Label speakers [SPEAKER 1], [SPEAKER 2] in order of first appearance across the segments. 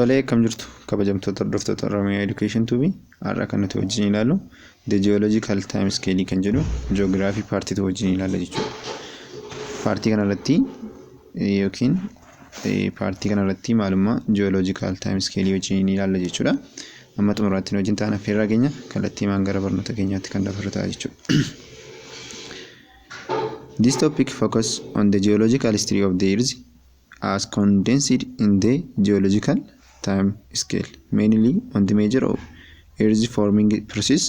[SPEAKER 1] Tolee, akkam jirtu kabajamtoota hordoftoota Oromiyaa Education Tube har'a kan nuti wajjin ilaallu the geological time scale kan jedhu geography party tu wajjin ilaalla jechuudha. Partii kanarratti yookiin partii kanarratti maalummaa geological time scale wajjin ilaalla jechuudha. Amma xumuraatti wajjin taana feerraa keenya kallattii gara barnoota keenyaatti kan dabarru ta'a jechuudha. This topic focus on the geological history of the earth as condensed in the geological time scale, mainly on the major of earth forming process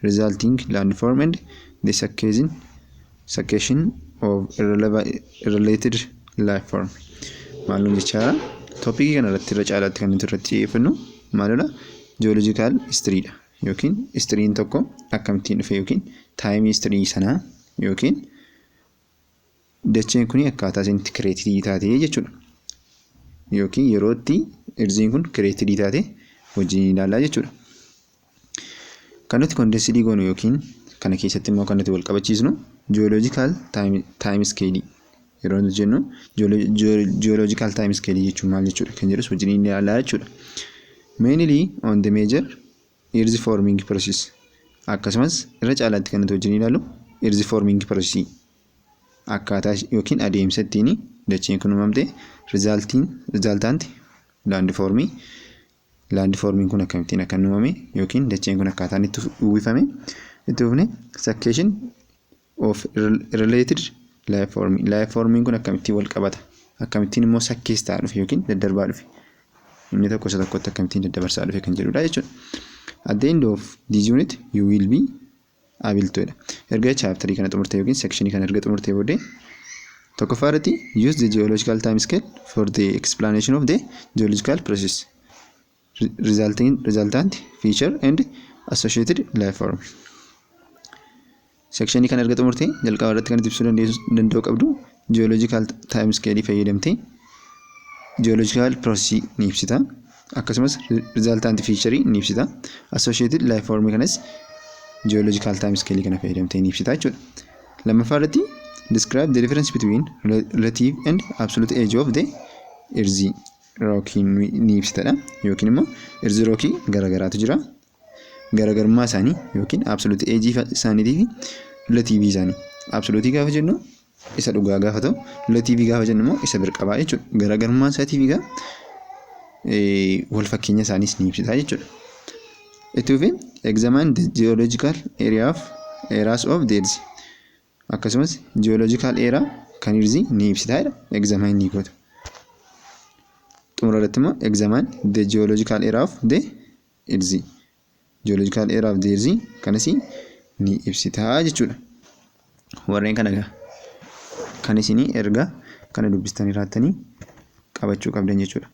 [SPEAKER 1] resulting landform and the succession of related life form. Maalum jechaadha. Topiikii kanarratti irra caalaatti kan nuti irratti xiyyeeffannu maalidha? Geological history dha. Yookiin histiriin tokko akkamittiin dhufe yookiin time history sanaa yookiin dacheen kuni akkaataa isinitti kireetitii taatee jechuudha. Yookiin yerootti irziin kun kireetitii taatee wajjin ilaallaa jechuudha. Kan nuti kondensidii goonu yookiin kana keessatti immoo kan nuti wal qabachiisnu geological time scale yeroo nuti jennu geological time scale jechuun maal jechuudha kan jedhus wajjin ilaallaa jechuudha. Mainly on the major earth forming process. Akkasumas irra caalaatti kan nuti wajjin ilaallu earth forming process akkaataa yookiin adeemsa ittiin dacheen kun uumamte resultant landforming kun akkamittiin akka uumame yookiin dacheen kun akkaataan itti uwwifame itti ufne succession of related life forming kun akkamittiin wal qabata akkamittiin immoo sakkeessaa dhufe yookiin daddarbaa dhufe inni tokko isa tokkotti akkamittiin daddabarsaa dhufe kan jedhudha jechuudha. At the end of this unit you will be able to erga chapterii kana xumurtee yookiin sectionii kana erga xumurtee booddee tokkoffaarratti use the geological time scale for the explanation of the geological process resultant feature and associated life form. Sectionii kana erga xumurtee jalqaba irratti kan ibsuu danda'u qabdu geological time scale fayyadamtee geological process ni ibsita akkasumas resultant feature ni ibsita associated life form kanas geological time scale kana fayyadamtee ni ibsita jechuudha. Lammaffaarratti describe the difference between relative and absolute age of the earth rock ni ibsitadha yookiin immoo earth rock garagaraatu jira. Garagarummaa isaanii yookiin absolute age isaaniitii fi relative isaanii. Absolute gaafa jennu isa dhugaa gaafa ta'u relative gaafa jennu immoo isa birqabaa jechuudha. Garagarummaa isaatii fi wal fakkeenya isaaniis ni ibsita jechuudha. Itti fufee examine the geological areas of the earth. Akkasumas geological area kan earth ni ibsitaadha. Examine ni gootu. Xumura irratti immoo examine the geological area of the earth. Geological area of the earth kanas ni ibsitaa jechuudha. Warreen kana kan isinii erga kana dubbistanii raattanii qabachuu qabdan jechuudha.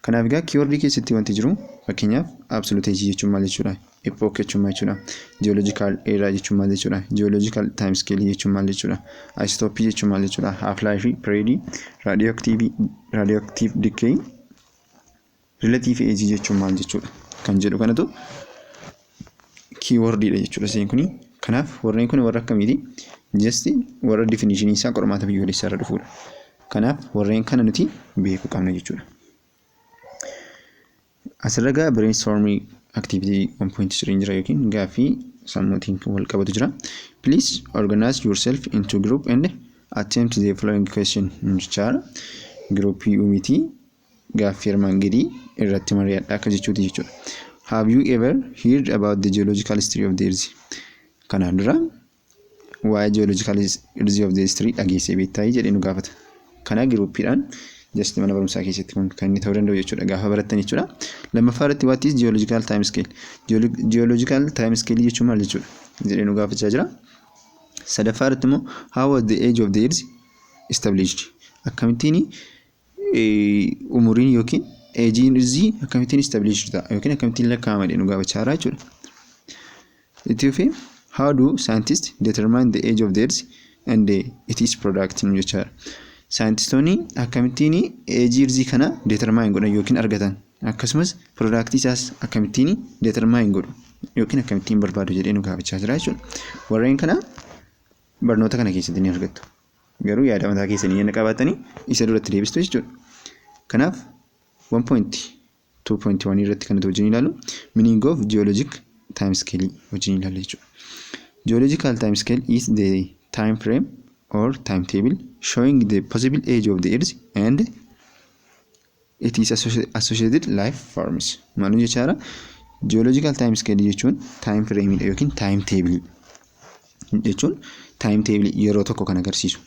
[SPEAKER 1] Kanaaf egaa keywordii keessatti wanti jiru fakkeenyaaf absolute age jechuun maal jechuudha? Epoch jechuun maal jechuudha? Geological area jechuun maal jechuudha? Geological time scale jechuun maal jechuudha? Isotopy jechuun maal jechuudha? Half life period, radioactive decay, relative age jechuun maal jechuudha? Kan jedhu kanatu keywordii dha jechuudha seen kuni. Kanaaf warreen kun warra akkamiiti? Just warra definition isaa qormaata biyyoolessaa irra dhufuudha. Kanaaf warreen kana nuti beekuu qabna jechuudha. Asirra brainstorming activity 1.3 jira yookiin gaaffii sammuutiin wal qabatu jira. Please organize yourself into group and attempt the following question. Jechaadha. Group uumiti gaaffii armaan gadii irratti mari'adhaa akka jechuuti jechuudha. Have you ever heard about the geological history of the earth? Kanaan dura waa'ee geological history of the history dhageessee beektaa jedhee nu gaafata. Kana groupiidhaan just mana barumsaa keessatti kan inni ta'uu danda'u jechuudha gaafa barattan jechuudha. Lammaffaarratti what is geological time scale? Geological time scale jechuun maal jechuudha jedhee nu gaafachaa jira. Sadaffaarratti immoo how was the age of the earth established? Akkamittiin umuriin yookiin eejiin earthii akkamittiin established ta'a yookiin akkamittiin lakkaa'ama jedhee nu gaafachaa jira jechuudha. Itti fufee how do scientists determine the age of the earth and its product jechaadha. Saayintistoonni akkamittiin eejii earthii kana determine godhan yookiin argatan akkasumas product isaas akkamittiin determine godhu yookiin akkamittiin barbaadu jedhee nu gaafachaa jira jechuudha. Warreen kana barnoota kana keessatti ni argattu. Garuu yaada mataa keessanii qabaatanii isa duratti deebistu jechuudha. Kanaaf 1. 2.1 irratti kan nuti wajjin ilaallu meaning of geologic time scale wajjin ilaalla jechuudha. Geological time scale is the time frame or timetable showing the possible age of the earth and it is associated life forms. Maal jechaadha? Geological time scale jechuun time frame dha yookiin time table jechuun time table yeroo tokko kan agarsiisu.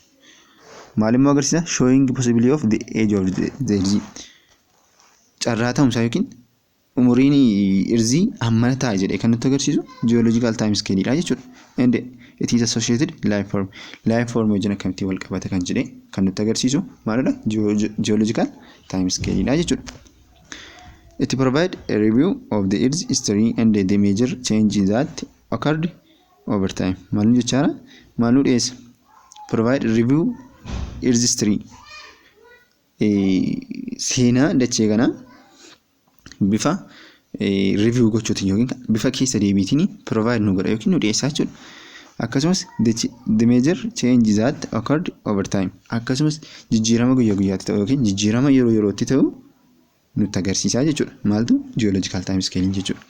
[SPEAKER 1] Maal immoo agarsiisa? Showing the possibility of the age of the earth. Carraa ta'umsaa yookiin umuriin irzii hammana ta'a jedhee kan nutti agarsiisu geological time scale dha jechuudha. And it is associated life form. Life form wajjin akkamitti wal qabata kan jedhee kan nutti agarsiisu maalidha? Geological time scale dha jechuudha. It provide a review of the earth's history and the major changes that occurred over time. Maal jechaadha? Maal dhiyeessa? Provide review earth's history. Seenaa dachee kanaa bifa review gochuutiin yookiin bifa keessa deebiitiin provide nu godha yookiin nu dhiyeessaa jechuudha. Akkasumas the major changes that occurred over time. Akkasumas jijjiirama guyyaa guyyaatti ta'u yookiin jijjiirama yeroo yerootti ta'u nutti agarsiisaa jechuudha. Maaltu geological time scale jechuudha.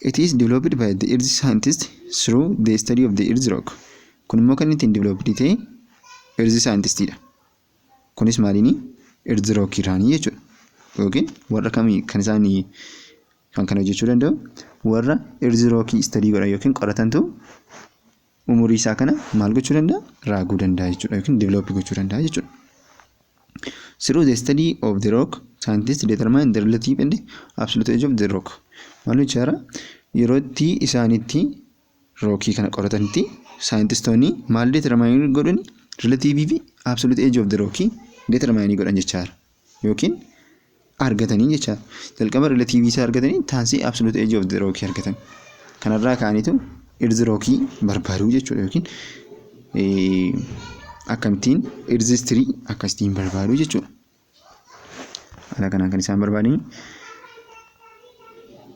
[SPEAKER 1] It is developed by the earth scientists through the study of the earth rock. Kun immoo kan ittiin developed ta'e earth scientistidha. Kunis maaliini? Earth rock iraanii jechuudha. Yookiin warra kamii kan isaan kan kana hojjechuu danda'u? Warra earth rock study godhan yookiin qoratantu umurii isaa kana maal gochuu danda'a? Raaguu danda'a jechuudha yookiin develop gochuu danda'a jechuudha. Through the study of the rock, scientists determine the relative and absolute age of the rock. Maal jechaadha? Yeroo itti isaanitti rookii kana qoratanitti saayintistoonni maal determine godhani? Relative fi absolute age of the rock determine godhan jechaadha. Yookiin argatanii jechaadha. Jalqaba relative isaa argatanii taansii absolute age of the rock argatan. Kanarraa kaanitu earth rock barbaaduu jechuudha yookiin akkamittiin earth history akkasitiin barbaaduu jechuudha. Haala kanaan kan isaan barbaadanii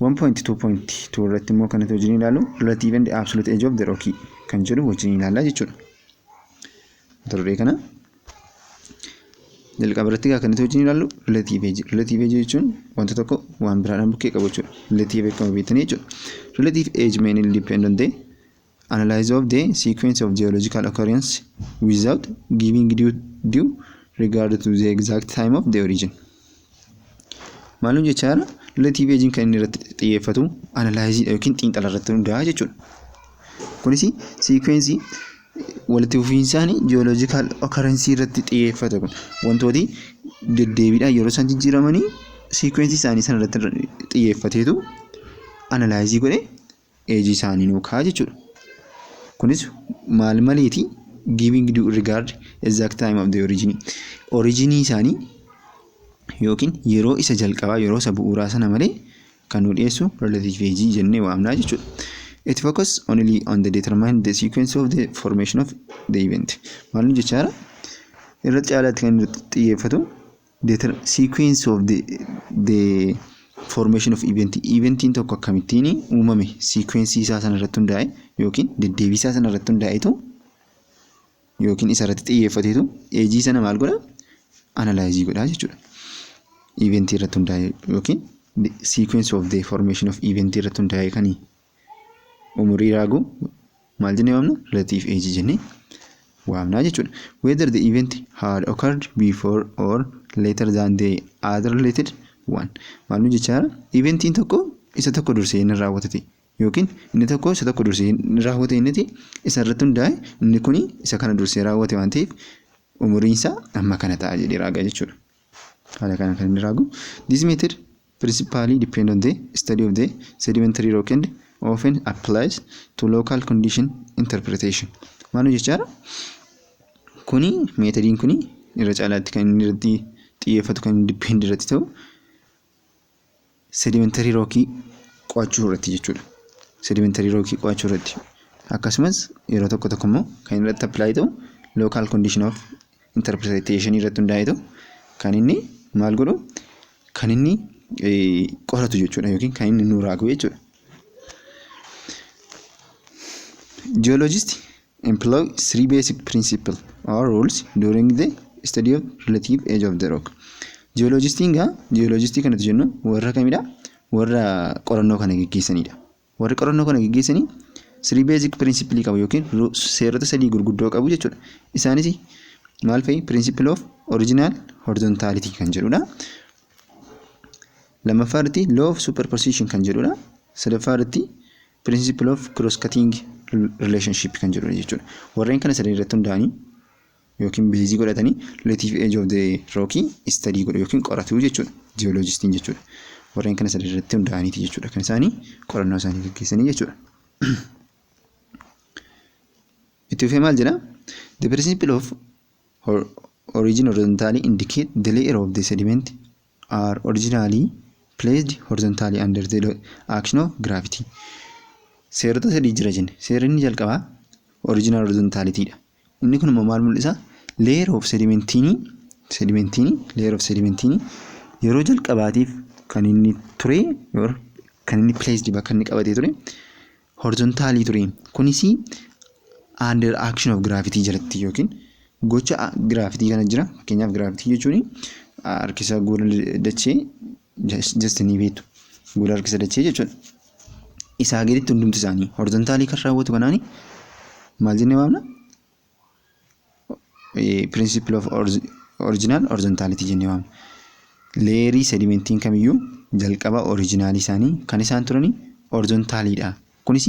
[SPEAKER 1] 1.2.2 irratti immoo kan nuti wajjin ilaallu relative and absolute age of the rock kan jedhu wajjin ilaallaa jechuudha. Mata duree kana jalqaba irratti kan nuti wajjin ilaallu relative age. Relative age jechuun wanta tokko waan biraadhaan bukkee qabu jechuudha. Relative akkuma beektanii jechuudha. Relative age mainly depend on the analysis of the sequence of geological occurrence without giving due regard to the exact time of the origin. Maalum jechaadha? Relative age kan inni irratti xiyyeeffatu analysis yookiin xiinxala irratti hundaa'a jechuudha. Kunis sequence walitti fufiinsaan geological occurrence irratti xiyyeeffata kun wantooti deddeebiidhaan yeroo isaan jijjiiramanii sequence isaanii sana irratti xiyyeeffateetu analysis godhee age isaanii nuu kaa'a jechuudha. Kunis maal maleeti? Giving due regard exact time of the origin. Origin isaanii yookiin yeroo isa jalqabaa yeroo isa bu'uuraa sana malee kan nu dhiyeessu relative age jennee waamnaa jechuudha. It focuses only on the determine the sequence of the formation of the event. Maal jechaadha? Irratti caalaatti kan xiyyeeffatu sequence of the formation of event. Eventiin tokko akkamittiin uumame sequence isaa sana irratti hundaa'e yookiin deddeebii isaa sana irratti hundaa'etu yookiin isa irratti xiyyeeffateetu age sana maal godha? Analyze godha jechuudha. Event irratti hundaa'e yookiin sequence of the formation of event irratti hundaa'e kan umurii raaguu maal jennee waamna? Relative age jennee waamnaa jechuudha. Whether the event had occurred before or later than the other related one. Maal jechaadha? Eventiin tokko isa tokko dursee inni raawwatate yookiin inni tokko isa tokko dursee inni raawwate inniti isa irratti hundaa'e inni kuni isa kana dursee raawwate waan ta'eef umuriin isaa amma kana ta'a jedhee raagaa jechuudha. Haala kanaan kan inni raagu. This method principally depend on the study of the sedimentary rock and often applies to local condition interpretation. Maal jechaadha? Kuni meetodiin kuni irra caalaatti kan inni irratti xiyyeeffatu kan depend irratti ta'u sedimentary rock qo'achuu irratti jechuudha. Sedimentary rock qo'achuu irratti. Akkasumas yeroo tokko tokko immoo kan irratti apply ta'u local condition of interpretation irratti hundaa'e ta'u kan inni maal godhu? Kan inni qoratu jechuudha yookiin kan inni nu raagu jechuudha. Geologists employ three basic principles or rules during the study of relative age of the rock. Jiyooloojistii kanatti jennu warra kamidha? Warra qorannoo kana gaggeessanidha. Warri qorannoo kana gaggeessanii 3 basic principle qabu yookiin seerota 3 gurguddoo qabu jechuudha. Isaanis maal fa'i? Principle of original horizontality kan jedhudha. Lammaffaarratti law of superposition kan jedhudha. Sadaffaarratti principle of cross cutting relationship kan jedhudha jechuudha. Warreen kana sadii irratti hundaa'anii yookiin beezii godhatanii relative age of the rock study godhu yookiin qoratu jechuudha. Jiyooloojistiin jechuudha. Warreen kana sadii irratti hundaa'aniiti jechuudha. Kan isaanii qorannoo isaanii gaggeessanii jechuudha. Itti fufee maal jedha? The principle of origin horizontally indicate the layer of the sediment are originally placed horizontally under the action of gravity. Seerota sadii jira jenne. Seerri inni jalqabaa original horizontalityidha. Inni kun immoo maal mul'isa? Layer of sedimentiin yeroo jalqabaatiif kan inni ture kan inni placed bakka inni qabatee ture horizontally ture. Kunis under action of gravity jalatti yookiin gocha gravity kana jira. Fakkeenyaaf gravity jechuun harkisa guura dachee just ni beektu. Guura harkisa dachee jechuudha. Isaa gaditti hundumti isaanii horizontally kan raawwatu kanaani maal jennee waamna? Principle of original horizontality jennee waamna. Leerii sedimentiin kamiyyuu jalqaba original isaanii kan isaan turani horizontalidha. Kunis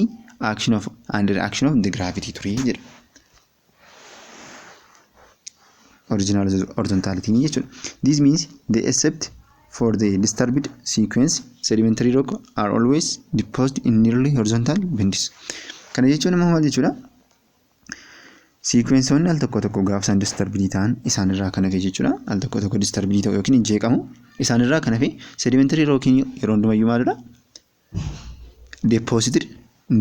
[SPEAKER 1] under action of the gravity ture jedha. Original horizontality jechuudha. This means the except for the disturbed sequence sedimentary rock are always deposited in nearly horizontal bends. Kana jechuun immoo maal jechuudha? Sequenceonni al tokko gaafa isaan disturbed ta'an isaan irraa kan hafe jechuudha. Al tokko disturbed ta'u yookiin jeeqamu isaan irraa kan hafe sedimentary rockiin yeroo hundumayyuu maalidha? Deposited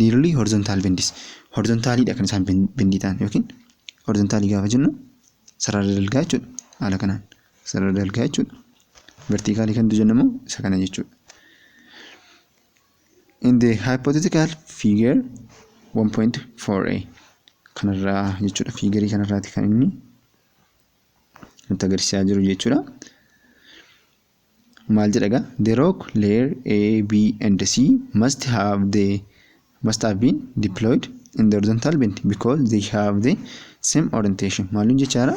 [SPEAKER 1] nearly horizontal bends. Horizontalidha kan isaan bendii ta'an yookiin horizontalii gaafa jennu sarara dalgaa jechuudha. Haala kanaan sarara dalgaa jechuudha. Vertically kan jennu immoo isa kana jechuudha. In the hypothetical figure 1.4a kanarraa jechuudha. Fiigarii kanarraati kan inni nutti agarsiisaa jiru jechuudha. Maal jedhaga? The rock layer A, B and C must have been deployed in the horizontal bend because they have the same orientation. Maalun jechaara?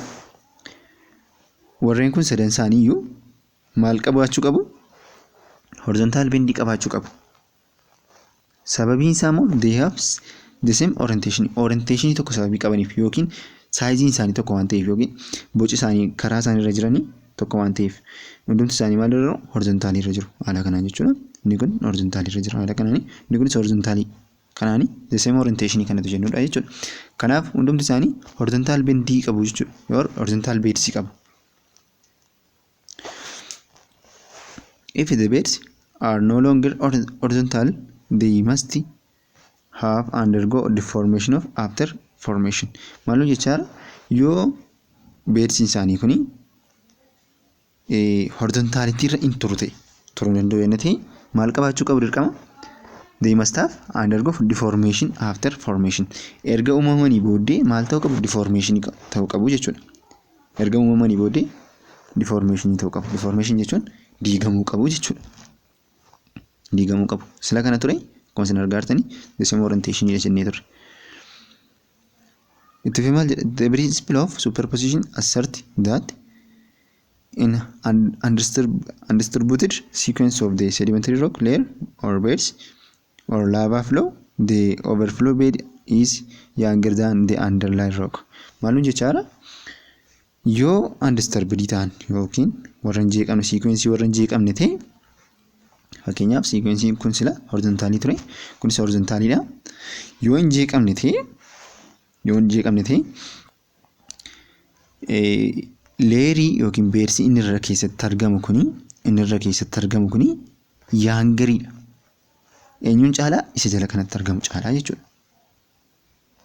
[SPEAKER 1] Warreen kun sadan isaanii iyyuu maal qabaachuu qabu? Horizontal bend qabaachuu qabu. Sababiin isaa immoo they have the same orientation. Orientation tokko sababii qabaniif yookiin saayiziin isaanii tokko waan ta'eef yookiin boci isaanii karaa isaanii irra jiranii tokko waan ta'eef hundumti isaanii maal irra jiru? Horizontalii irra jiru. Haala kanaan jechuudha. Inni kun horizontalii irra jira. Haala kanaani inni kunis horizontalii kanaani the same orientation kanatu jennudha jechuudha. Kanaaf hundumti isaanii horizontal bendii qabu jechuudha. Yoo horizontal beds qabu. If the beds are no longer horizontal, they must have undergo deformation of after formation. Maalum jechaara yoo beds isaanii kuni horizontality irra hin turre turuu danda'u yoo ta'e maal qabaachuu qabu dirqama? They must have undergo deformation after formation. Erga uumamanii booddee maal ta'uu qabu? Deformation ta'uu qabu jechuudha. Erga uumamanii booddee deformation ta'uu qabu. Deformation jechuun diigamuu qabu jechuudha. Diigamuu qabu. Sila kana ture akkuma isin argaartanii the same orientation jennee turre. Itti fufee maal jedha? The principle of superposition assert that in undistributed sequence of the sedimentary rock layer or beds or lava flow, the overflow bed is younger than the underlying rock. Maalum jechaara? Yoo undisturbed ta'an yookiin warra hin jeeqamne sequence warra hin jeeqamne ta'e fakkeenyaaf sequence kun sila horizontalii ture kunis horizontaliidha. Yoo hin jeeqamne ta'e leerii yookiin beersii inni irra keessatti argamu kuni yaangariidha. Eenyuun caalaa? Isa jala kanatti argamu caalaa jechuudha.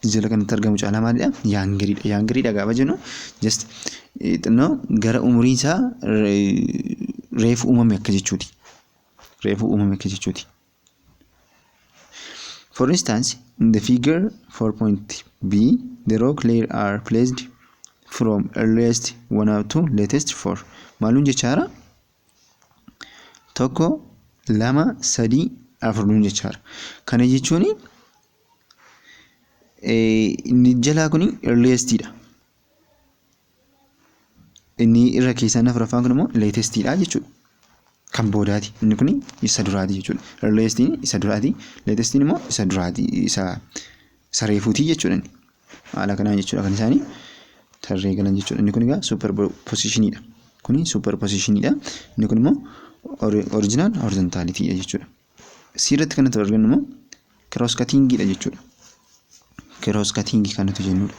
[SPEAKER 1] Isa jala kanatti argamu caalaa maalidha? Yaangariidha. Yaangariidha gaafa jennu just xinnoo gara umuriin isaa reefu uumame akka jechuuti. For instance, in the figure 4.b, the rock layer are placed from earliest 1 up to latest 4. Maalum jechaara? tokko, lama, sadii, afur nuun jechaadha. Kana jechuun inni jalaa kun earliestidha. Inni irra keessaan afuraffaan kun immoo latestidha jechuudha. Kan boodaati. Inni kun isa duraati jechuudha. Earliestiin isa duraati. Latestiin immoo isa duraati. Isa reefuuti jechuudha. Haala kanaan jechuudha kan isaanii tarree galan jechuudha. Inni kun egaa superpositionidha. Kuni superpositionidha. Inni kun immoo original horizontalityidha jechuudha. Sirriitti kan nuti argannu immoo cross cuttingidha jechuudha. Cross cutting kan nuti jennudha.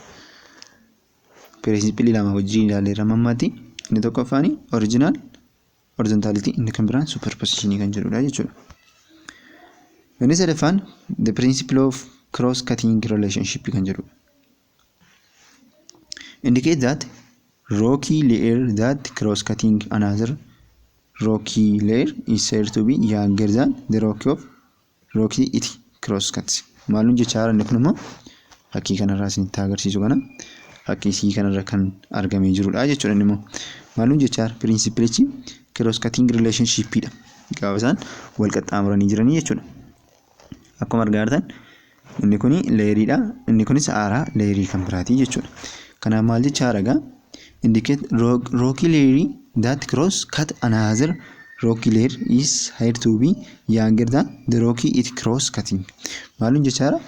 [SPEAKER 1] Principle lama wajjin ilaalleerra mammaatti. Inni tokkoffaan original horizontality, inni kan biraan superposition kan jedhudha jechuudha. Inni sadaffaan the principle of cross cutting relationship kan jedhudha. Indicate that rocky layer that cross cutting another rocky layer is said to be younger than the rocky it cross cuts. Maalun jechaara inni kun immoo fakkii kanarraa isinitti agarsiisu kana fakkii isii kanarra kan argamee jirudha jechuudha. Inni immoo maalun jechaara pirinsipilichi cross cutting relationshipidha. Gaafa isaan wal qaxxaamuranii jiranii jechuudha. Akkuma argaa jirtan inni kun leeriidha. Inni kunis aaraa leerii kan biraati jechuudha. Kanaaf maal jechaara egaa indicate rocky layer that cross cut another rocky layer is said to be younger than the rocky it cross cutting. Maalun jechaara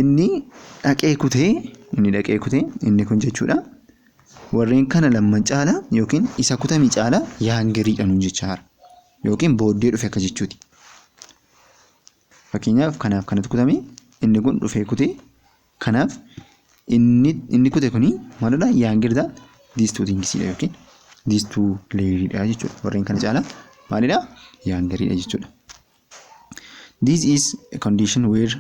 [SPEAKER 1] inni dhaqee kutee inni kun jechuudha. Warreen kana lamman caala yookiin isa kutamii caala yaangariidha nuun jechaara. Yookiin booddee dhufe akka jechuuti. Fakkeenyaaf kanaaf kanatu kutame inni kun dhufee kutee kanaaf inni kute kuni maalidha yaangariidha these two thingsidha yookiin these two layeriidha jechuudha. Warreen kana caala maalidha yaangariidha jechuudha. This is a condition where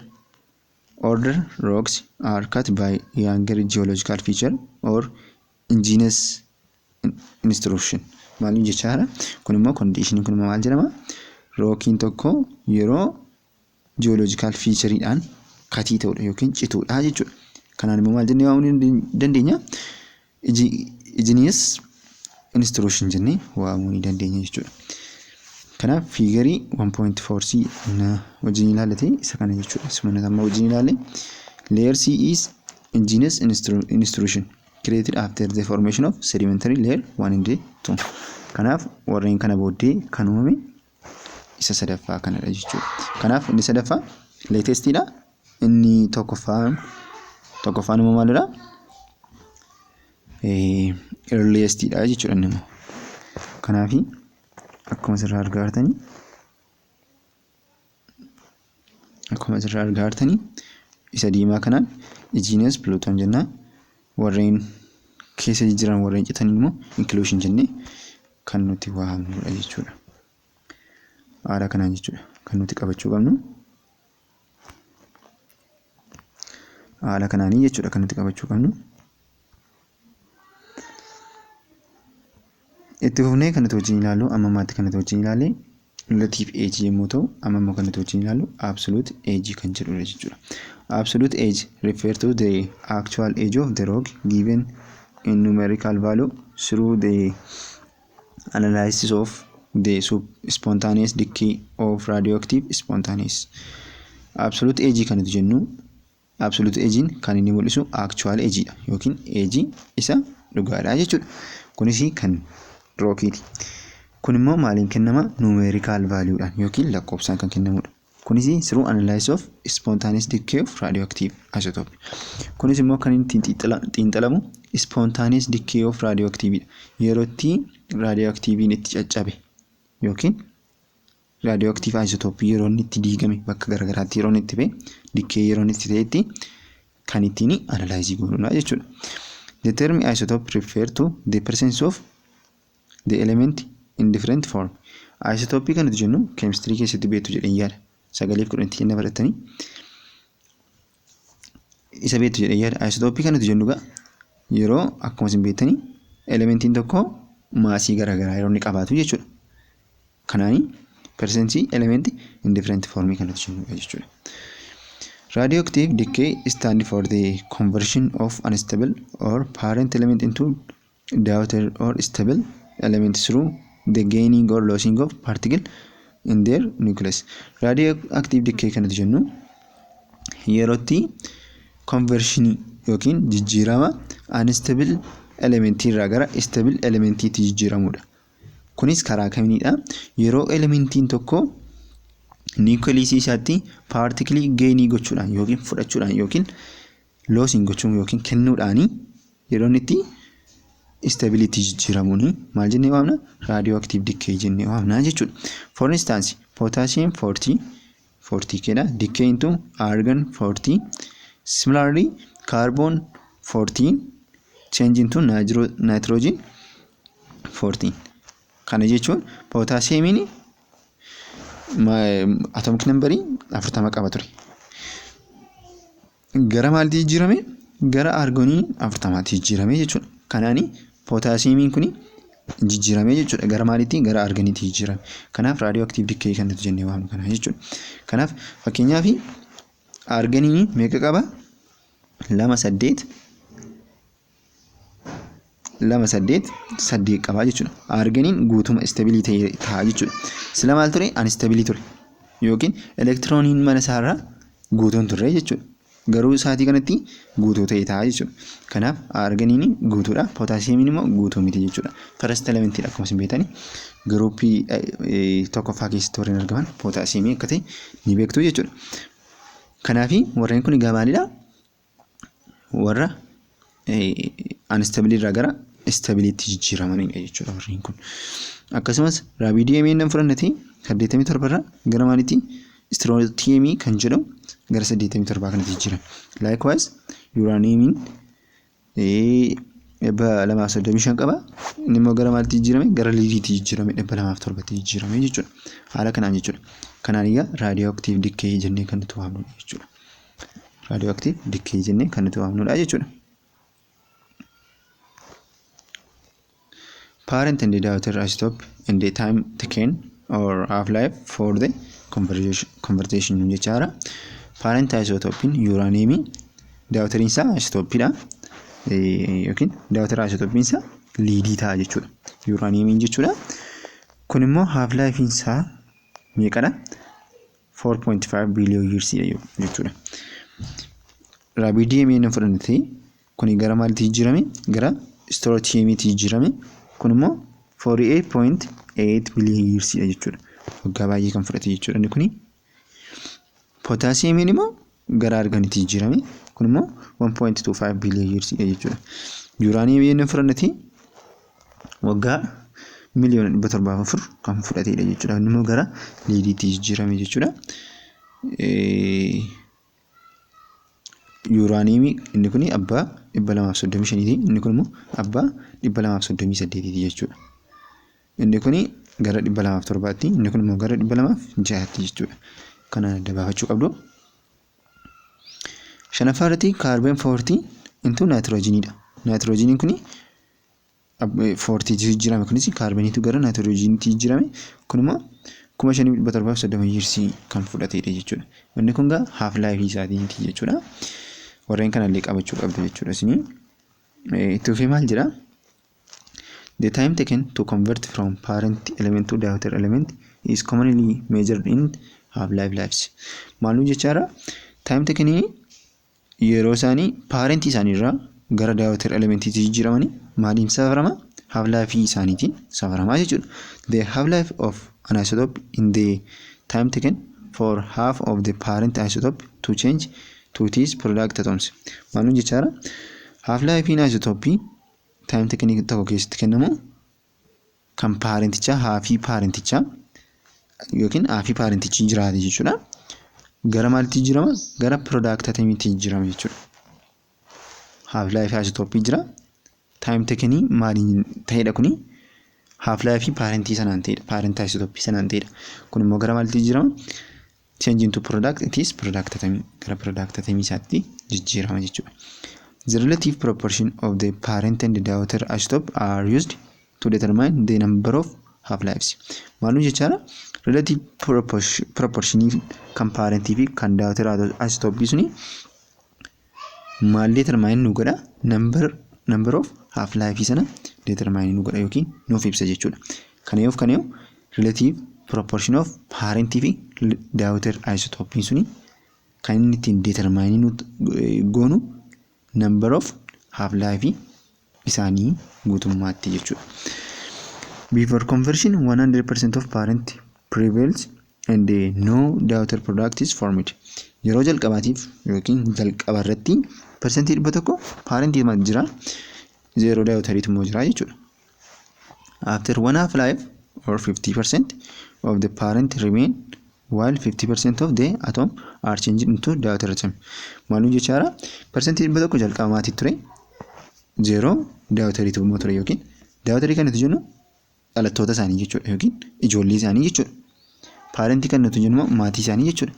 [SPEAKER 1] older rocks are cut by younger geological feature or indigenous intrusion. Maalin jechaara kun immoo condition kun maal jedhama? Rockiin tokko yeroo geological featureidhaan katii ta'udha yookiin cituudha jechuudha. Kanaan immoo maal jennee waamuu dandeenya? Indigenous intrusion jennee waamuu ni dandeenya jechuudha. Kanaaf fiigarii 1.4c wajjin ilaallatee isa kana jechuudha. Sumana amma wajjin ilaalle layer C is indigenous intrusion created after the formation of sedimentary layer 1 and 2. Kanaaf warreen kana booddee kan uumame isa sadaffaa kanadha jechuudha. Kanaaf inni sadaffaa latestidha. Inni tokkoffaan immoo maalidha? Earliestidha jechuudha inni immoo. Kanaaf akkuma asirraa argaa jirtanii isa diimaa kanaan indigenous Pluton jennaan. Warreen keessa jiran warreen citanii immoo inclusion jennee kan nuti waamnudha jechuudha. Haala kanaan jechuudha kan nuti qabachuu qabnu. Haala kanaanii jechuudha kan nuti qabachuu qabnu. Itti fufnee kan nuti wajjin ilaallu amma ammaatti kan nuti wajjin ilaalle relative age yommuu ta'u amma immoo kan nuti wajjin ilaallu absolute age kan jedhudha jechuudha. Absolute age refers to the actual age of the rock given in numerical value through the analysis of the spontaneous decay of radioactive spontaneous. Absolute age kan nuti jennu absolute age kan inni mul'isu actual age dha yookiin age isa dhugaadha jechuudha. Kunis kan rookiiti. Kun immoo maaliin kennama? Numerical value dhaan yookiin lakkoofsaan kan kennamudha. Kunis through analysis of spontaneous decay of radioactive isotope. Kunis immoo kan inni xiinxalamu spontaneous decay of radioactive yeroo itti radioactivein itti caccabe yookiin radioactive isotope yeroo inni itti diigame bakka garagaraatti yeroo inni itti ba'e decay yeroo inni itti ta'etti kan ittiin analyze goonudha jechuudha. The term isotope refers to the presence of the element in different form. Isotope kan nuti jennu chemistry keessatti beektu jedheen yaada. Sagaleef kudhantii kenna baratanii isa beektu jedheen yaada. Isotope kan nuti jennu yeroo akkuma isin beektanii elementiin tokko maasii garaagaraa yeroo inni qabaatu jechuudha. Kanaani presence element in different form kan nuti jennu jechuudha. Radioactive decay stands for the conversion of unstable or parent element into daughter or stable element through the gaining or losing of particle in their nucleus. Radioactive decay kanatti jennu yerootti conversion yookiin jijjiirama unstable element irraa gara stable element tti jijjiiramudha. Kunis karaa kamiinidha? Yeroo elementiin tokko nucleus isaatti particle gain gochuudhaan yookiin fudhachuudhaan yookiin losing gochuun yookiin kennuudhaan yeroo itti stability jijjiiramuun maal jennee waamna? Radioactive decay jennee waamna jechuudha. For instance, potassium 40 kedha decay into argon 40. Similarly, carbon 14 change into nitrogen 14. Kana jechuun potassiumiin atomic number 40 qaba ture. Gara maalitti jijjiirame? Gara argonii 40tti jijjiirame jechuudha. Kanaani potassiumiin kuni jijjiirame jechuudha. Gara maalitti? Gara argoniitti jijjiirame. Kanaaf radioactive decay kan nuti jennee waamnu kana jechuudha. Kanaaf fakkeenyaaf argoniin meeqa qaba? 2.8 qaba jechuudha. Argoniin guutuma stability ta'a jechuudha. Sila maal ture? Unstable ture. Yookiin elektirooniin mana isaarraa guutuun ture jechuudha. Garuu isaatii kanatti guutuu ta'e ta'a jechuudha. Kanaaf argoniin guutuudha. Potassiumiin immoo guutuu miti jechuudha. First element akkuma isin beektani groupii tokkoffaa keessatti warreen argaman potassiumii akka ta'e ni beektu jechuudha. Kanaaf warreen kun maalidha? Warra unstable irraa gara stability jijjiiramanidha jechuudha warreen kun. Akkasumas rubidium nan fudhannati 87 irraa gara maalitti? Strontium kan jedhamu gara 87 kanatti jijjiirama. Likewise uranium 235 qaba. Inni immoo gara maalitti jijjiirame? Gara leadiitti jijjiirame 207tti jijjiirame jechuudha. Haala kanaan jechuudha. Kanaan egaa radioactive decay jennee kan nuti waamnudha jechuudha. Radioactive decay jennee kan nuti waamnudha jechuudha. Parent and the daughter isotope and the time taken or half-life for the conversion jechaara. Parent isotope uranium, daughter isaa isotope dha. Yookiin daughter isotope isaa leadii ta'a jechuudha. Uranium jechuudha. Kun immoo half-life isaa meeqadha? 4.5 billion years jechuudha. Rubidium nan fudhannati kun gara maalitti jijjiirame? Gara strontiumtti jijjiirame. Kun immoo 48.8 billion years jechuudha. Waggaa baay'ee kan fudhate jechuudha inni kuni. Potassiumiin immoo gara argoniitti jijjiirame. Kun immoo 1.25 billion years jechuudha. Uranium nan fudhannati waggaa miliyoona 704 kan fudhatedha jechuudha. Inni immoo gara leadiitti jijjiirame jechuudha. Uranium inni kuni abbaa 235 inni kun immoo abbaa 238 jechuudha. Inni kuni gara 207tti inni kun immoo gara 206tti jechuudha. Kana dabaafachuu qabdu. Shanaffaarratti carbon 40 into nitrogen dha. Nitrogen kuni 40 jijjiirame kunis carboniitu gara nitrogeniitti jijjiirame. Kun immoo 5730 years kan fudhatedha jechuudha. Inni kun gaa half life isaatiiti jechuudha. Warreen kana illee qabachuu qabdu jechuudha isin. Tuufii maal jedha? The time taken to convert from parent element to daughter element is commonly measured in half-life lives. Maaluu jechaara? Time taken yeroo isaanii parent isaaniirraa gara daughter elementiitti jijjiiramanii maaliin safarama? Half-life isaaniitiin safarama jechuudha. The half-life of an isotope in the time taken for half of the parent isotope to change to its product atoms. Maaluu jechaara? Half-life in isotope time taken tokko keessatti kennamu kan parentichaa haafii parentichaa yookiin haafii parentichi jiraate jechuudha. Gara maalitti jijjiirama? Gara product atamiitti jijjiirama jechuudha. Half-life isotope jira. Time taken maaliin ta'edha kuni? Half-life parentii sanaan ta'edha. Parent isotope sanaan ta'edha. Kun immoo gara maalitti jijjiirama? Change into product, it is product atom. Gara product atomii isaatti jijjiirama jechuudha. The relative proportion of the parent and the daughter isotope are used to determine the number of half-lives. Maaluu jechaara? Relative proportion kan parentii fi kan daughter isotope suni maal determine nu godha? Number of half-life sana determine nu godha yookiin nuuf ibsa jechuudha. Kanaaf relative proportion of parent fi daughter isotope suni kan inni ittiin determine goonu number of half life isaanii guutummaatti jechuudha. Before conversion 100% of parent prevails and no daughter product is formed. Yeroo jalqabaatiif yookiin jalqaba irratti percentage 100 parent jira, 0 daughter immoo jira jechuudha. After one half life or 50% of the parent remain while 50% of the atom are changed into daughter atom. Maalum jechaara percentage 100 jalqabaati ture, 0 daughter immoo ture yookiin daughter kan nuti jennu dhalattoota isaanii jechuudha yookiin ijoollee isaanii jechuudha. Parent kan nuti jennu maatii isaanii jechuudha.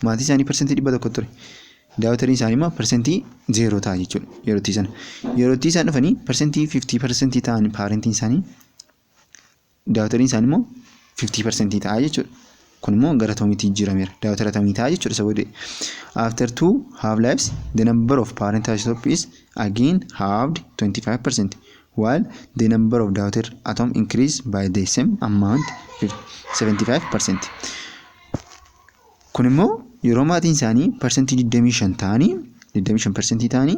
[SPEAKER 1] Maatii isaanii percentage 100 ture. Daughter isaanii immoo percentage 0 ta'a jechuudha. Yeroo isaan dhufanii percentage 50% ta'an parent isaanii, daughter isaanii immoo 50% ta'a jechuudha. Kun immoo gara atomiitti jijjiirameera. Daughter atomii ta'a jechuudha saboodee. After two half lives, the number of parent isotope is again halved 25%, while the number of daughter atom increased by the same amount 75%. Kun immoo yeroo maatiin isaanii percentage 25 ta'anii 25% ta'anii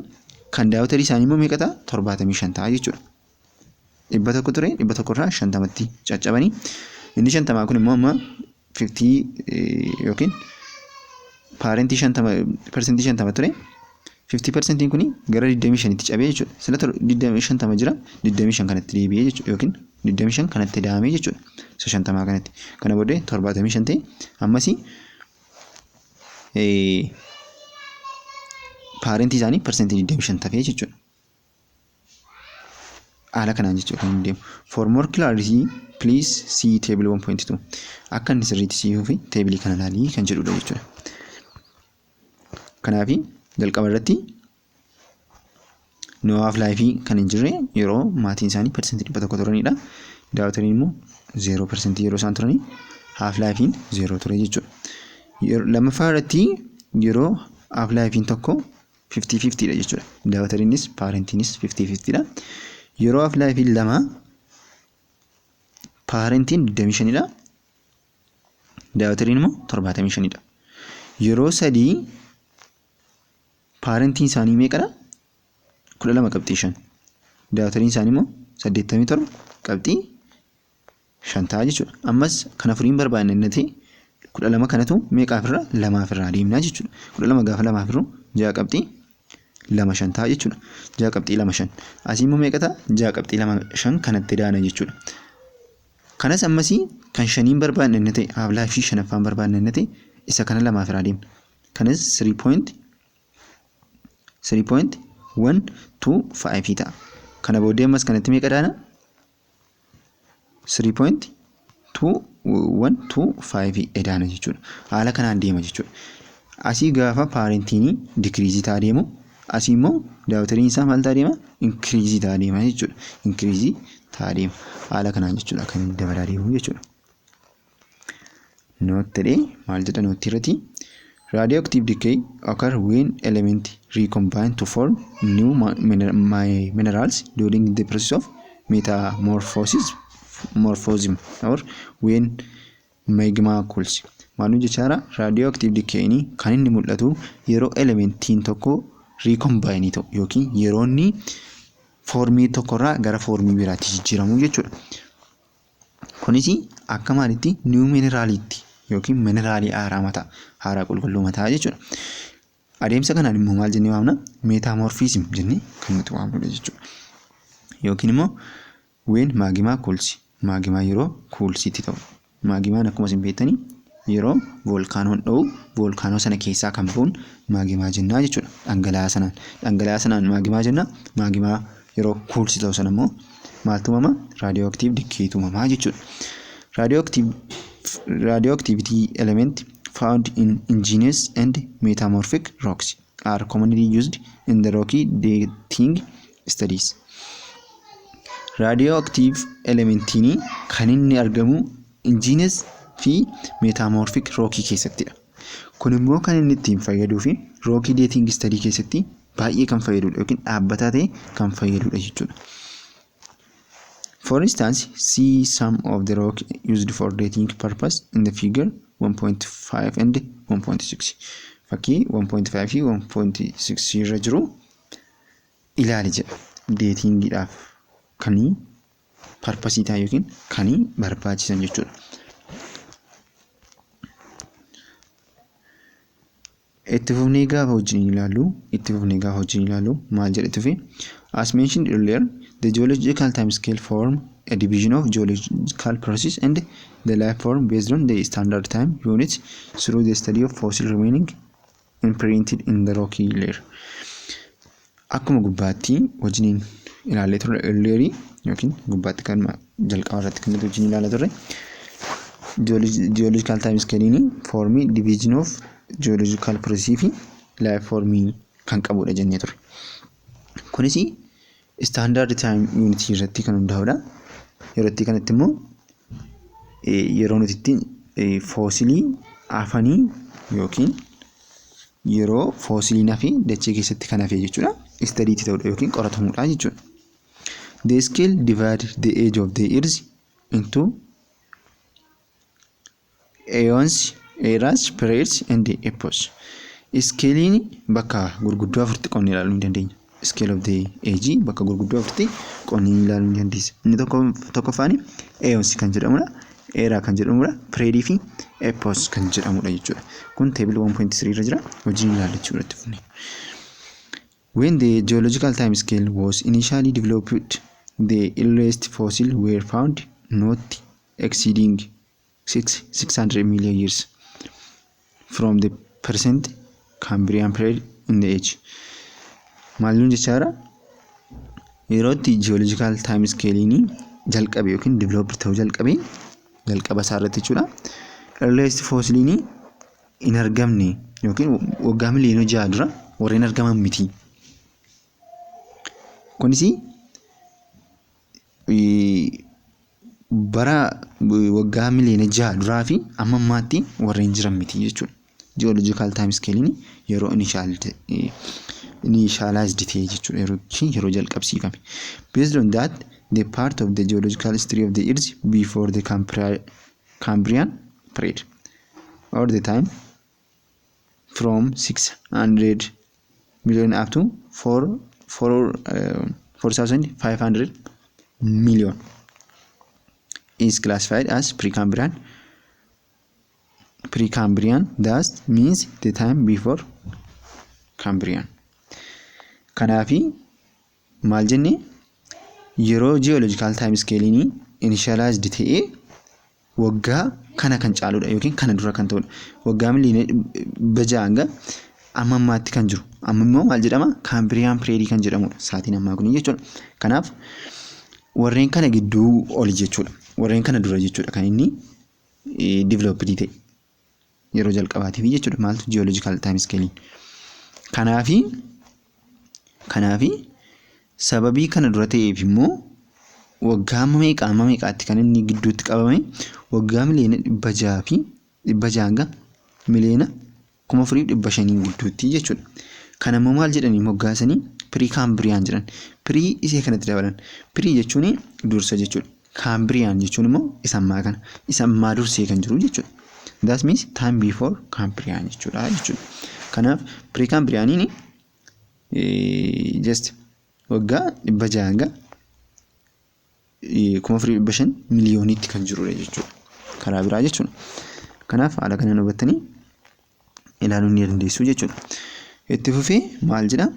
[SPEAKER 1] kan daughter isaanii immoo meeqa ta'a 75 ta'a jechuudha. 100 ture 100 irraa 50tti caccabanii inni 50 kun immoo amma 50 yookiin parent 50% ture 50% kuni gara 25tti cabee jechuudha. Sila 25 jira 25 kanatti deebi'ee jechuudha yookiin 25 kanatti daamee jechuudha. 50 kanatti. Kana booddee 75 ta'e ammasii parent isaanii percentage 25 ta'ee jechuudha. Haala kanaan jechuudha kan deemu. For more clarity please see table 1.2. Akka inni sirriitti si'uu fi table kana ilaalii kan jedhudha jechuudha. Kanaafi jalqaba irratti no half life kan hin jirre yeroo maatiin isaanii percentage 100 turanidha. Daughteriin immoo 0% yeroo isaan turanii half life 0 ture jechuudha. Lammaffaa irratti yeroo half life tokko 50-50 dha jechuudha. Daughteriinis parentiinis 50-50 dha. Yeroo half life lama parentiin 25 dha. Daughteriin immoo 75 dha. Yeroo sadii parentiin isaanii meeqadha? 12 qabxii 5. Daughteriin isaanii immoo 87 qabxii 5 ta'a jechuudha. Ammas kana furiin barbaanne innati 12 kanatu meeqaaf irraa 2 irraa deemnaa jechuudha. 12 gaafa 2 irraa 6 qabxii 2 5 ta'a jechuudha. 6 qabxii 2 5. Asii immoo meeqa ta'a? 6 qabxii 2 5 kanatti daana jechuudha. Kanas ammasii kan 5 barbaanne innati hablaa fi 5ffaan barbaanne innati isa kana 2 irraa deemna. Kanas 3.125 ta'a. Kana booddee ammas kanatti meeqa daana? 3.2125 edaana jechuudha. Haala kanaan deema jechuudha. Asii gaafa parentiin decrease ta'a deemu, asii immoo daughteriin isaa maal ta'a deema? Increase ta'a deema jechuudha. Increase ta'a deema. Haala kanaan jechuudha kan dabalaa deemu jechuudha. Note jedhee maal jedha note irratti? Radioactive decay occurs when elements recombine to form new minerals during the process of metamorphism or when magma cools. Maalum jechaara radioactive decay kan inni mul'atu yeroo elementiin tokko recombine ta'u yookiin yeroo inni formii tokkorraa gara formii biraatti jijjiiramu jechuudha. Kunis akka maalitti new mineralitti yookiin mineraalii haaraa qulqulluu mataa jechuudha. Adeemsa kanaan immoo maal jennee waamna? Metamorphism jennee kan nuti waamnudha jechuudha. Yookiin immoo when magma cools, magma yeroo coolsitti ta'u. Magmaan akkuma isin beektanii yeroo volkaanoon dho'u volkaanoo sana keessaa kan ba'uun magmaa jennaa jechuudha. Dhangala'aa sanaan magmaa jenna. Magmaa yeroo coolsi ta'u sana immoo maaltu uumama? Radioactive decay uumamaa jechuudha. Radioactivity element found in igneous and metamorphic rocks are commonly used in the rocky dating studies. Radioactive elementiin kan inni argamu igneous fi metamorphic rocky keessattidha. Kun immoo kan inni ittiin fayyaduu fi rocky dating study keessatti baay'ee kan fayyadudha yookiin dhaabbataa ta'e kan fayyadudha jechuudha. For instance, see some of the rock used for dating purpose in the figure 1.5 and 1.6. Fakkii 1.5 fi 1.6 irra jiru ilaali jedha. Datingidhaaf kanii purpose ta'an yookiin kanii barbaachisan jechuudha. Itti fufnee gaafa wajjin ilaallu maal jedhe tufe? As mentioned earlier, the geological timescale form a division of geological process and the life form based on the standard time units through the study of fossil remaining imprinted in the rocky layer. Akkuma gubbaatti wajjin ilaalle turre earlier yookiin gubbaatti kan jalqaba irratti kan wajjin ilaalla turre geological timescale form division of geological process fi life form kan qabudha jennee turre. Kunis standard time unit irratti kan hundaa'udha. Yerootti kanatti immoo yeroo nuti ittiin foosilii afanii yookiin yeroo foosiliin hafe dachee keessatti kan hafe jechuudha. Studiitti ta'udha yookiin qoratamuudha jechuudha. The scale divide the age of the earth into eons, eras, periods and epochs. Scalein bakka gurguddoo afurtti qoonnee ilaaluu ni dandeenya. Scale of the age bakka gurguddoo afurtti qoonnee ilaaluu ni dandeessa. Inni tokkoffaan eons kan jedhamudha, era kan jedhamudha, period fi epochs kan jedhamudha jechuudha. Kun table 1.3 irra jira. Wajjin ilaallachuu irratti fufne. When the geological time scale was initially developed, the earliest fossils were found not exceeding 600 million years from the present Cambrian period in the age. Maalun jechaara yerootti geological time scale jalqabe yookiin develop ta'uu jalqaba isaarratti jechuudha. Earliest fossil hin argamne yookiin waggaa miliyoona 6 dura warreen argaman miti. Kunis bara waggaa miliyoona 6 duraa fi amma ammaatti warreen jiran miti jechuudha. Geological time scale yeroo initialized ta'e jechuudha. Yeroo jalqabsiifame. Based on that, the part of the geological history of the earth before the Cambrian period, or the time from 600 million up to 4,500 million, is classified as Precambrian. Precambrian thus means the time before Cambrian. Kanaafi maal jenne yeroo geological time scale initialized ta'e waggaa kana kan caaludha yookiin kana dura kan ta'udha. Waggaa miliyoona 6 hanga amma ammaatti kan jiru. Amma immoo maal jedhama? Cambrian period kan jedhamudha. Saatiin ammaa kun jechuudha. Kanaaf warreen kana gidduu oli jechuudha. Warreen kana dura jechuudha kan inni developed ta'e. Yeroo jalqabaatiif jechuudha. Maaltu geological time scale. Kanaafi sababii kana dura ta'eef immoo waggaa meeqaatti kan inni gidduutti qabame? Waggaa miliyoona 600 fi 600 hanga miliyoona 4,500 gidduutti jechuudha. Kana immoo maal jedhanii moggaasanii? Precambrian jedhan. Pre isee kanatti dabalan. Pre jechuun dursa jechuudha. Cambrian jechuun immoo isa ammaa dursee kan jiru jechuudha. That means time before Cambrian jechuudha. Kanaaf Precambrian just waggaa 600 hanga 4,500 miliyoonitti kan jirudha jechuudha. Karaa biraa jechuudha. Kanaaf haala kanaan hubattanii ilaaluu ni dandeessu jechuudha. Itti fufee maal jedha?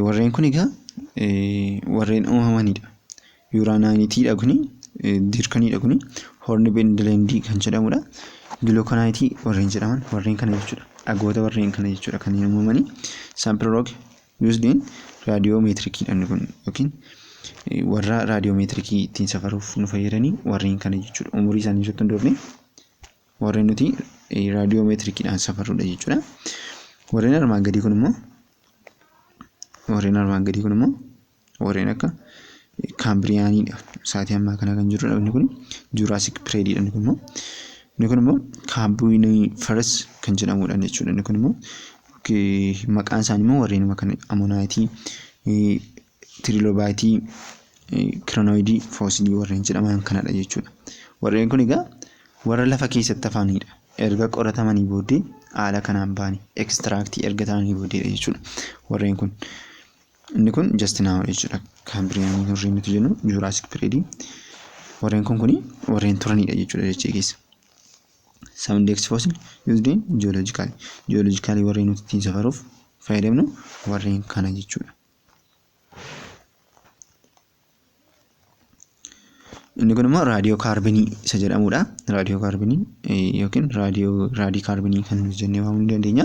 [SPEAKER 1] Warreen kun egaa warreen uumamanidha. Uraaniitiidha kuni, dirkaniidha kuni, hornblende kan jedhamudha. Gilookanaayitii warreen jedhaman warreen kana jechuudha. Dhagoota warreen kana jechuudha kan uumamanii. Sample rock used in radiometrikiidhaan kun yookiin warra radiometrikii ittiin safaruuf nu fayyadanii warreen kana jechuudha. Umurii isaanii irratti hundoofne warreen nuti radiometrikiidhaan safarrudha jechuudha. Warreen armaan gadii kun immoo warreen akka Cambrianidha. Saatii ammaa kana kan jirudha. Inni kun Jurassic periodidha. Inni kun immoo Carboniferous kan jedhamudha jechuudha. Inni kun immoo maqaan isaanii immoo warreen kan Ammonite, Trilobite, kiroonoidii foosilii warreen jedhaman kanadha jechuudha. Warreen kun egaa warra lafa keessatti hafanidha. Erga qoratamanii booddee haala kanaan ba'anii ekstiraaktii erga ta'anii booddeedha jechuudha. Warreen kun inni kun just now jechuudha. Kaambiriyaanii warreen nuti jennu Juraasic Period. Warreen kun warreen turanidha jechuudha dachee keessa. Some index fossil used in geologically warreen nuti ittiin safaruuf fayyadamnu warreen kana jechuudha. Inni kun immoo raadiyoo kaarbonii isa jedhamudha. Raadiyoo kaarbonii yookiin raadii kaarbonii kan nuti jennee waamuu ni dandeenya.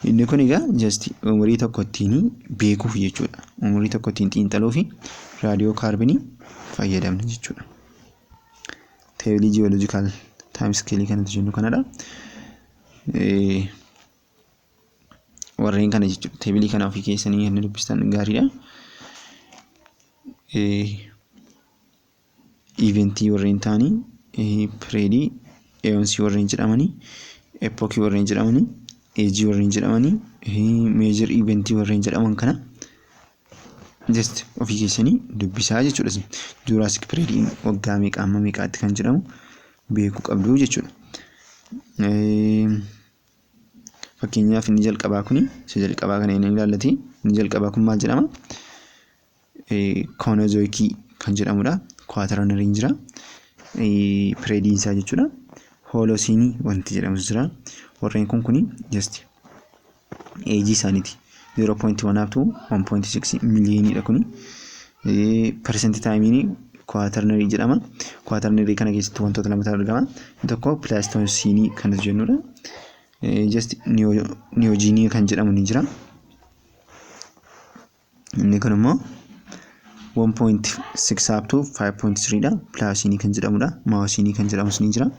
[SPEAKER 1] Inni kun egaa just umurii tokko ittiin beekuuf jechuudha. Umurii tokko ittiin xiinxaluuf raadiyoo kaarbonii fayyadamna jechuudha. Teebilii jiyoolojikaal time scale kan nuti jennu kanadha. Warreen kana jechuudha. Teebilii kana ofii keessanii inni dubbistan gaariidha. Eventii warreen ta'anii pireedii, eonsii warreen jedhamanii, epookii warreen jedhamanii, eejii warreen jedhamanii, meejor eventii warreen jedhaman kana just ofii keessanii dubbisaa jechuudha. Juraasic Period waggaa meeqa amma meeqaatti kan jedhamu beekuu qabdu jechuudha. Fakkeenyaaf inni jalqabaa kuni isa jalqabaa kana inni ilaallate inni jalqabaa kun maal jedhama? Koonozoikii kan jedhamudha. Kwaatarnariin jira. Pireediin isaa jechuudha. Hoolosiinii wanti jedhamu jira. Warreen kun just eejii isaaniiti. 0.1 up to 1.6 miliyooniidha kuni. Percentage taayimiin kwaatarnarii jedhama. Kwaatarnarii kana keessatti wantoota lamatu argama. Tokko pilaastoosiinii kan nuti jennudha. Just niyoojinii kan jedhamu ni jira. Inni kun immoo 1.6 up to 5.3 dha. Pilaasinii kan jedhamudha. Maawusinii kan jedhamus ni jira.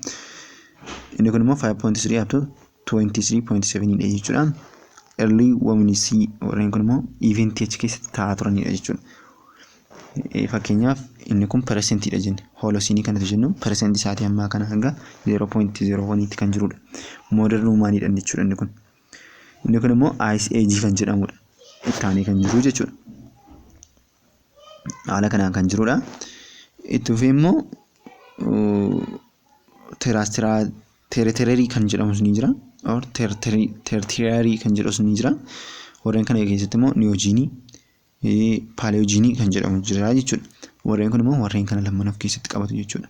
[SPEAKER 1] Inni kun immoo 5.3 up to 23.7 dha jechuudha. Early womanisii warreen kun immoo eventii achi keessatti ta'aa turanidha jechuudha. Fakkeenyaaf inni kun persentiidha jenne. Hoolosiinii kan nuti jennu persentii isaatii ammaa kana hanga 0.01 tti kan jirudha. Modern humaaniidha jechuudha inni kun. Inni kun immoo ice age kan jedhamudha. Ittaanee kan jiru jechuudha. Haala kanaan kan jirudha. Itti fufee immoo tertiary kan jedhamus ni jira. Or tertiary kan jedhamus ni jira. Warreen kana keessatti immoo niyoojinii, paaleoojinii kan jedhamu jira jechuudha. Warreen kun immoo warreen kana lamaan of keessatti qabatu jechuudha.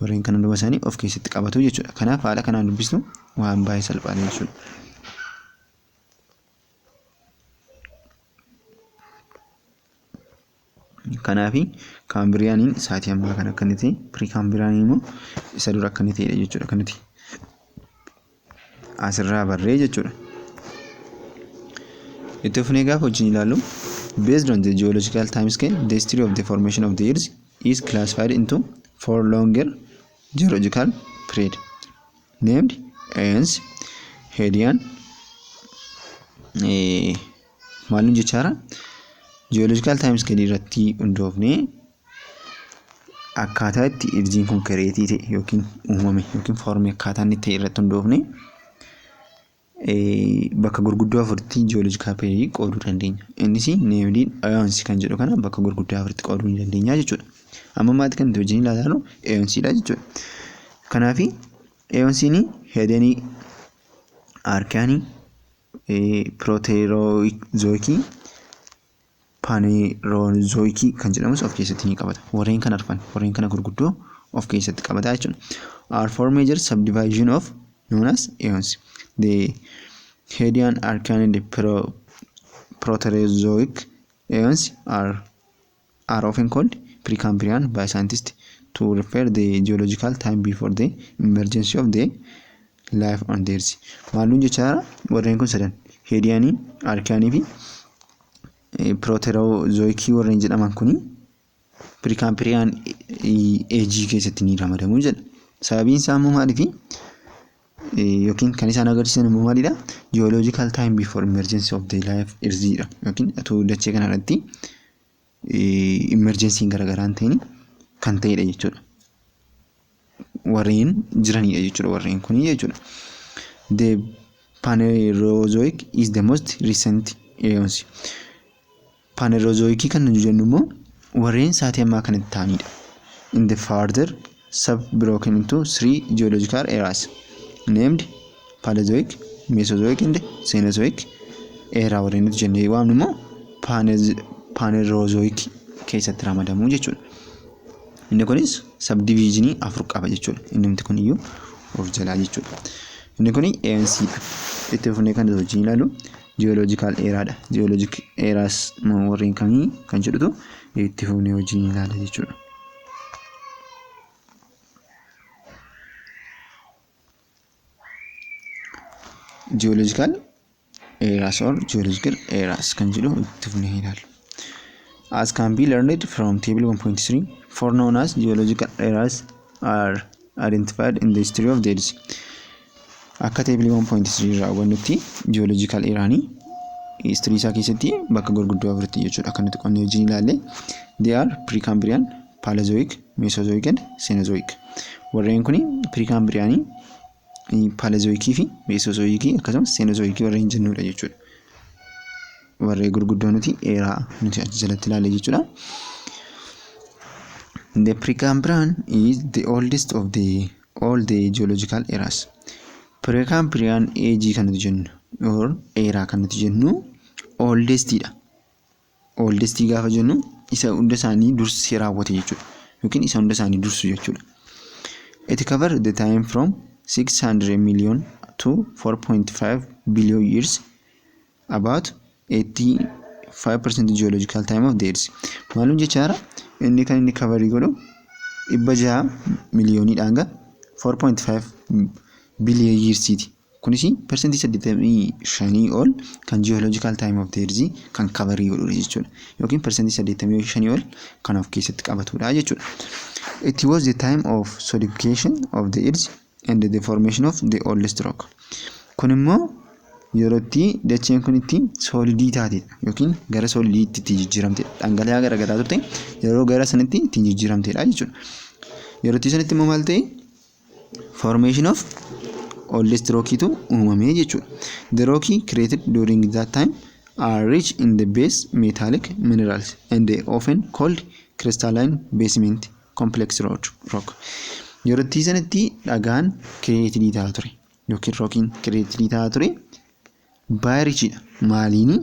[SPEAKER 1] Warreen kana duuba isaanii of keessatti qabatu jechuudha. Kanaaf haala kanaan dubbisnu waan baay'ee salphaadha jechuudha. Kanaafi kaambiriyaaniin saatii ammaa kan akka inni ta'e, piriikaambiriyaaniin immoo isa dura akka inni ta'edha jechuudha. Kan nuti asirraa barree jechuudha. Itti fufnee gaafa wajjin ilaallu, based on the geological time scale, the history of the formation of the earth is classified into 4 longer geological periods named Eons, Hadean, maalum jechaara geological time scale irratti hundoofnee akkaataa itti irjiin kun kireetii ta'e yookiin uumame yookiin foormii akkaataa inni ta'e irratti hundoofnee bakka gurguddoo afuritti geological period qooduu dandeenya. Innis named Eons kan jedhu kana bakka gurguddoo afuritti qooduu ni dandeenya jechuudha. Amma maati kan nuti wajjin ilaallu Eonsidha jechuudha. Kanaafi Eonsiin Hadeanii, Arkaanii, Proterozoikii, Phanerozoikii kan jedhamus of keessatti ni qabata. Warreen kana arfan, warreen kana gurguddoo of keessatti qabata jechuudha. Are 4 major subdivision of known as Eons. The Hadean, Archean, and the Proterozoic Eons are often called Precambrian by scientists to refer the geological time before the emergence of the life on the earth. Maalum jechaara warreen kun sadan Hadeanii, Archeanii fi Proterozoikii warreen jedhaman kuni Precambrian age keessatti ni ramadamu jedha. Sababiin isaa immoo maaliifi yookiin kan isaan agarsiisan immoo maalidha? Geological time before emergence of the life earthidha. Yookiin atuu dachee kana irratti emergency garagaraan ta'in kan ta'edha jechuudha. Warreen jiranidha jechuudha warreen kuni jechuudha. The Phanerozoic is the most recent Eons. Phanerozoikii kan nuti jennu immoo warreen saatii ammaa kanatti ta'anidha. In the further sub-broken into 3 geological eras named Paleozoic, Mesozoic and Cenozoic era warreen nuti jennee waamnu immoo Phanerozoic keessatti ramadamu jechuudha. Inni kunis subdivisionii 4 qaba jechuudha. Inni kun iyyuu of jalaa jechuudha. Inni kun ANC dha. Itti fufnee kan wajjin ilaalu geological era dha. Geologic eras warreen kamii kan jedhutu itti fufnee wajjin ilaala jechuudha. Geological eras or geological eras kan jedhu itti fufnee ilaalu. As can be learned from table 1.3, 4 known as geological eras are identified in the history of the Earth. Akka table 1.3 irraa hubannutti geological eraanii history isaa keessatti bakka gurguddoo afuritti jechuudha. Akka nuti qonnee wajjin ilaalle they are Precambrian, Paleozoic, Mesozoic and Cenozoic. Warreen kuni Precambrian, Paleozoic fi Mesozoic akkasumas Cenozoic warreen jennudha jechuudha. Warreen gurguddoo nuti era nuti achi jalatti ilaalle jechuudha. The Precambrian is the oldest of all the geological eras. Precambrian age kan nuti jennu or era kan nuti jennu oldest dha. Oldest gaafa jennu isa hunda isaanii dursee raawwate jechuudha. Yookiin isa hunda isaanii dursu jechuudha. It covers the time from 600 million to 4.5 billion years, about 85% geological time of the Earth. Maalum jechaara inni kan inni cover godhu 600 miliyoonii hanga 4.5 billion years ti. Kunis percentage 85 ol kan geological time of the Earth kan cover godhu jechuudha. Yookiin percentage 85 ol kan of keessatti qabatudha jechuudha. It was the time of solidification of the Earth and the formation of the oldest rock. Kun immoo yerootti dacheen kun itti solidii taatedha yookiin gara solidiitti itti jijjiiramtedha. Dhangala'aa gara garaa turte yeroo gara sanitti itti jijjiiramtedha jechuudha. Yerootti sanitti immoo maal ta'e formation of oldest rock tu uumamee jechuudha. The rock created during that time are rich in the base metallic minerals and they often called crystalline basement complex rock. Yerootti sanitti dhagaan created ta'a ture yookiin rockiin created ta'a ture baay'ee maaliini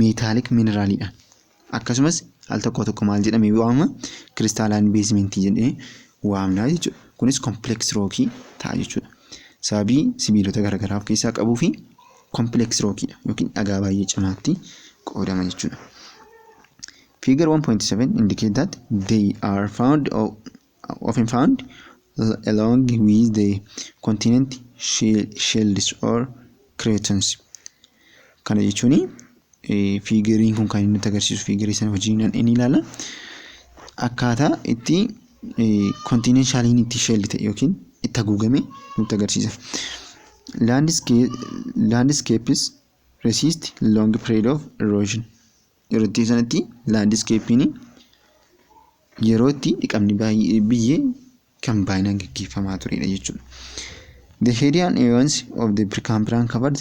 [SPEAKER 1] metallic mineralidha. Akkasumas al tokko maal jedhamee waamama crystalline basement jedhee waamna jechuudha. Kunis complex rock ta'a jechuudha. Sababii sibiilota garaa garaa of keessaa qabuu fi complex rockidha yookiin dhagaa baay'ee cimaatti qoodama jechuudha. Figure 1.7 indicate that they are often found along with the continent shelves or cratons. Kana jechuun figuriin kun kan inni agarsiisu figirii sana wajjin inni ilaala. Akkaataa itti continent shaliin itti shell ta'e yookiin itti haguugame nutti agarsiisa. Landscapes resist long period of erosion. Yerootti sanatti landscape'n yeroo itti dhiqamni biyyee kan baay'inaan gaggeeffamaa turedha jechuudha. The Hadean eons of the Precambrian covered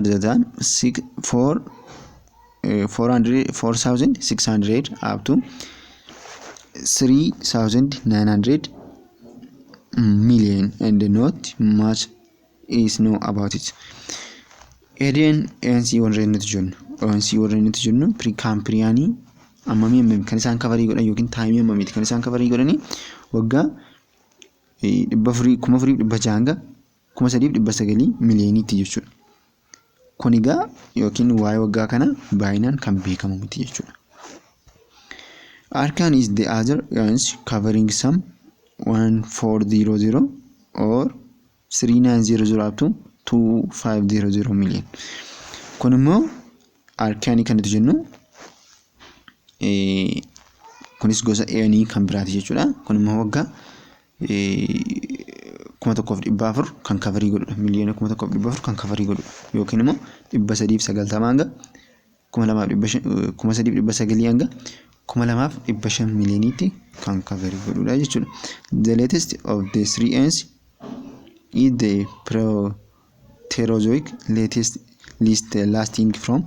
[SPEAKER 1] the time 4,600 up to 3,900 million and not much is known about it. Hadean eons warreen nuti jennu Precambrian ammamii kan isaan coverii godhan yookiin taayimii ammamiiti kan isaan coverii godhanii waggaa 4,600 hanga 3,900 miliyooniitti jechuudha. Kun egaa yookiin waa'ee waggaa kana baay'inaan kan beekamu miti jechuudha. Arcan is the other eons covering some 1,400 or 3,900 up to 2,500 million. Kun immoo Arcan kan nuti jennu kunis gosa eonii kan biraati jechuudha. Kun immoo waggaa 1,400 kan coverii godhudha. Miliyoona 1,400 kan coverii godhudha. Yookiin immoo 390 hanga 2,390 hanga 2,500 miliyooniitti kan coverii godhudha jechuudha. The latest of the three eons is the Proterozoic latest list lasting from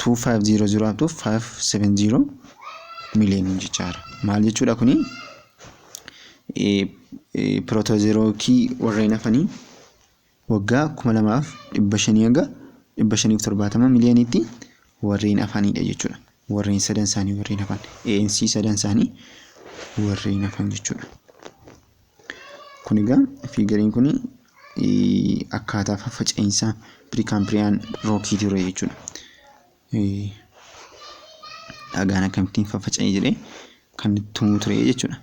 [SPEAKER 1] 2500 up to 570 million jechaadha. Maal jechuudha kuni? Protozookii warreen hafanii waggaa 2500 hanga 570 miliyooniitti warreen hafanidha jechuudha. Warreen sadan isaanii warreen hafan. ANC sadan isaanii warreen hafan jechuudha. Kun egaa fiigariin kun akkaataa faffaca'insa Precambrian rookii ture jechuudha. Dhagaan akkamittiin faffaca'ee jedhee kan tumuu ture jechuudha.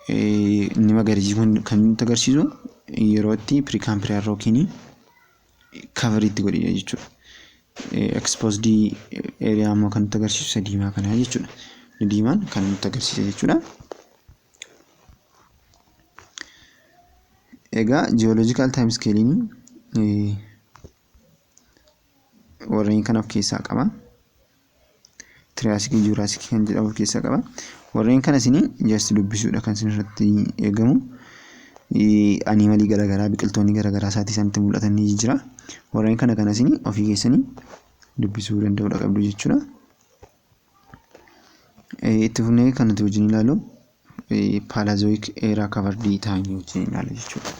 [SPEAKER 1] Inni magariisni kan nutti agarsiisu yeroo itti Precambrian rookiin kaveriitti godhedha jechuudha. Exposed area ammoo kan nutti agarsiisu diimaa kana jechuudha. Diimaan kan nutti agarsiisa jechuudha. Egaa geological time scale'n warreen kan of keessaa qaba. Triassic, Jurassic kan jedhamu of keessaa qaba. Warreen kana isin just dubbisuudha kan isin irratti eegamu. Animalii garaagaraa biqiltoonni garaagaraa isaatii isaanitti mul'atan ni jira. Warreen kana isin ofii keessanii dubbisuu danda'uudha qabdu jechuudha. Itti fufnee kan nuti wajjin ilaalu Paleozoic era covered time wajjin ilaalla jechuudha.